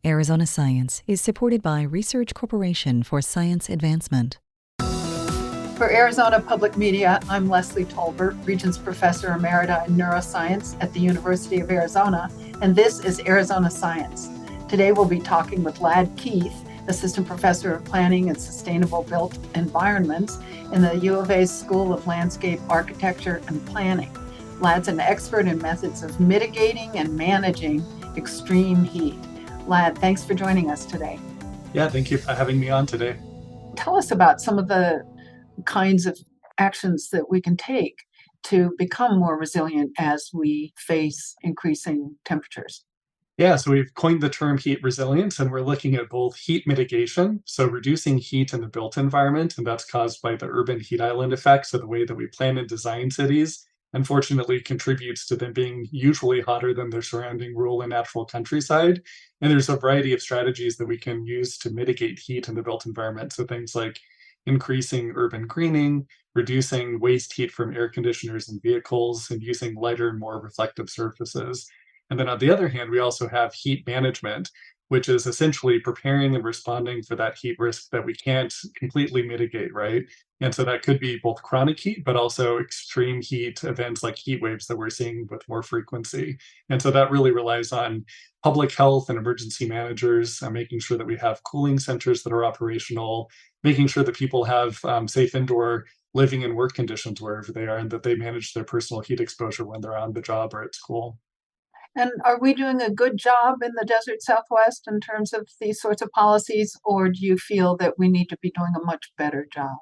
Arizona Science is supported by Research Corporation for Science Advancement. For Arizona Public Media, I'm Leslie Tolbert, Regents Professor Emerita in Neuroscience at the University of Arizona, and this is Arizona Science. Today we'll be talking with Ladd Keith, Assistant Professor of Planning and Sustainable Built Environments in the U of A's School of Landscape Architecture and Planning. Ladd's an expert in methods of mitigating and managing extreme heat. Ladd, thanks for joining us today. Yeah, thank you for having me on today. Tell us about some of the kinds of actions that we can take to become more resilient as we face increasing temperatures. Yeah, so we've coined the term heat resilience, and we're looking at both heat mitigation, so reducing heat in the built environment, and that's caused by the urban heat island effect. So the way that we plan and design cities, unfortunately, contributes to them being usually hotter than their surrounding rural and natural countryside. And there's a variety of strategies that we can use to mitigate heat in the built environment. So things like increasing urban greening, reducing waste heat from air conditioners and vehicles, and using lighter and more reflective surfaces. And then on the other hand, we also have heat management, which is essentially preparing and responding for that heat risk that we can't completely mitigate, right? And so that could be both chronic heat, but also extreme heat events like heat waves that we're seeing with more frequency. And so that really relies on public health and emergency managers, making sure that we have cooling centers that are operational, making sure that people have safe indoor living and work conditions wherever they are, and that they manage their personal heat exposure when they're on the job or at school. And are we doing a good job in the desert Southwest in terms of these sorts of policies, or do you feel that we need to be doing a much better job?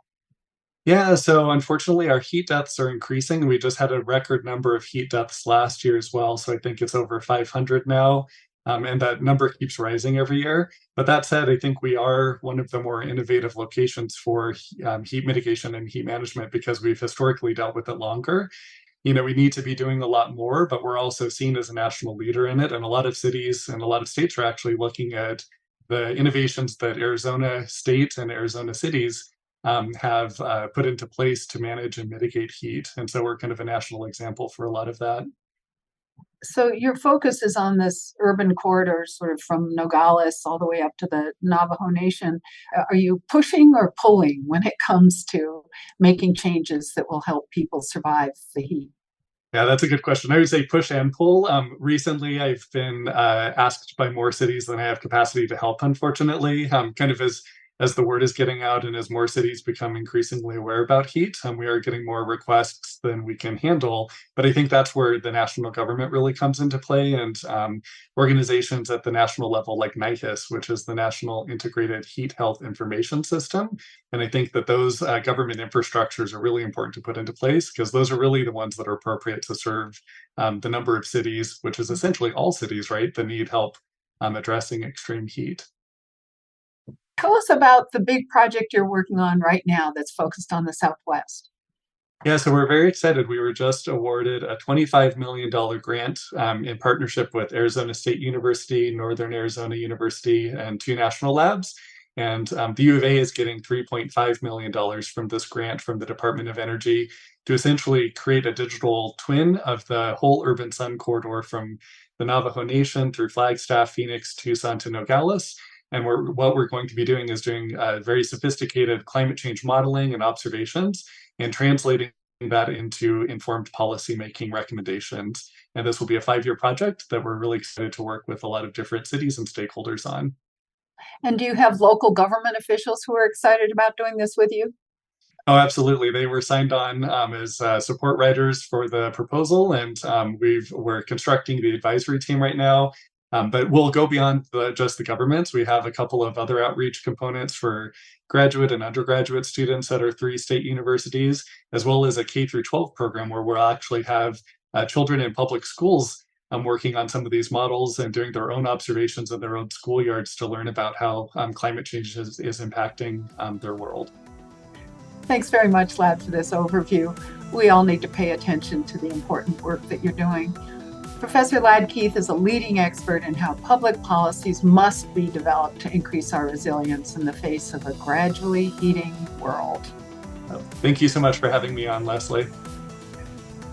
Yeah, so unfortunately, our heat deaths are increasing. We just had a record number of heat deaths last year as well. So I think it's over 500 now. And that number keeps rising every year. But that said, I think we are one of the more innovative locations for heat mitigation and heat management because we've historically dealt with it longer. We need to be doing a lot more, but we're also seen as a national leader in it. And a lot of cities and a lot of states are actually looking at the innovations that Arizona State and Arizona cities have put into place to manage and mitigate heat. And so we're kind of a national example for a lot of that. So your focus is on this urban corridor, sort of from Nogales all the way up to the Navajo Nation. Are you pushing or pulling when it comes to making changes that will help people survive the heat? Yeah, that's a good question. I would say push and pull. Recently, I've been asked by more cities than I have capacity to help, unfortunately, kind of as the word is getting out and as more cities become increasingly aware about heat, we are getting more requests than we can handle. But I think that's where the national government really comes into play, and organizations at the national level like NIHIS, which is the National Integrated Heat Health Information System. And I think that those government infrastructures are really important to put into place because those are really the ones that are appropriate to serve the number of cities, which is essentially all cities, right, that need help addressing extreme heat. Tell us about the big project you're working on right now that's focused on the Southwest. Yeah, so we're very excited. We were just awarded a $25 million grant in partnership with Arizona State University, Northern Arizona University, and two national labs. And the U of A is getting $3.5 million from this grant from the Department of Energy to essentially create a digital twin of the whole urban sun corridor from the Navajo Nation through Flagstaff, Phoenix, Tucson to Nogales. And what we're going to be doing is doing very sophisticated climate change modeling and observations and translating that into informed policymaking recommendations. And this will be a 5-year project that we're really excited to work with a lot of different cities and stakeholders on. And do you have local government officials who are excited about doing this with you? Oh, absolutely. They were signed on as support writers for the proposal, and we're constructing the advisory team right now. But we'll go beyond just the governments. We have a couple of other outreach components for graduate and undergraduate students at our 3 state universities, as well as a K through 12 program where we'll actually have children in public schools working on some of these models and doing their own observations in their own schoolyards to learn about how climate change is impacting their world. Thanks very much, Ladd, for this overview. We all need to pay attention to the important work that you're doing. Professor Ladd Keith is a leading expert in how public policies must be developed to increase our resilience in the face of a gradually heating world. Thank you so much for having me on, Leslie.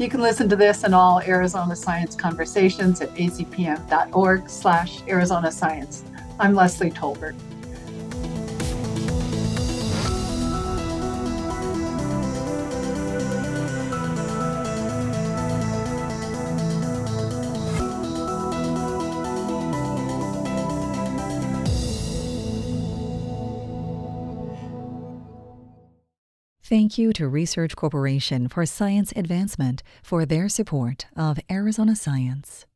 You can listen to this and all Arizona Science conversations at azpm.org/Arizona Science. I'm Leslie Tolbert. Thank you to Research Corporation for Science Advancement for their support of Arizona Science.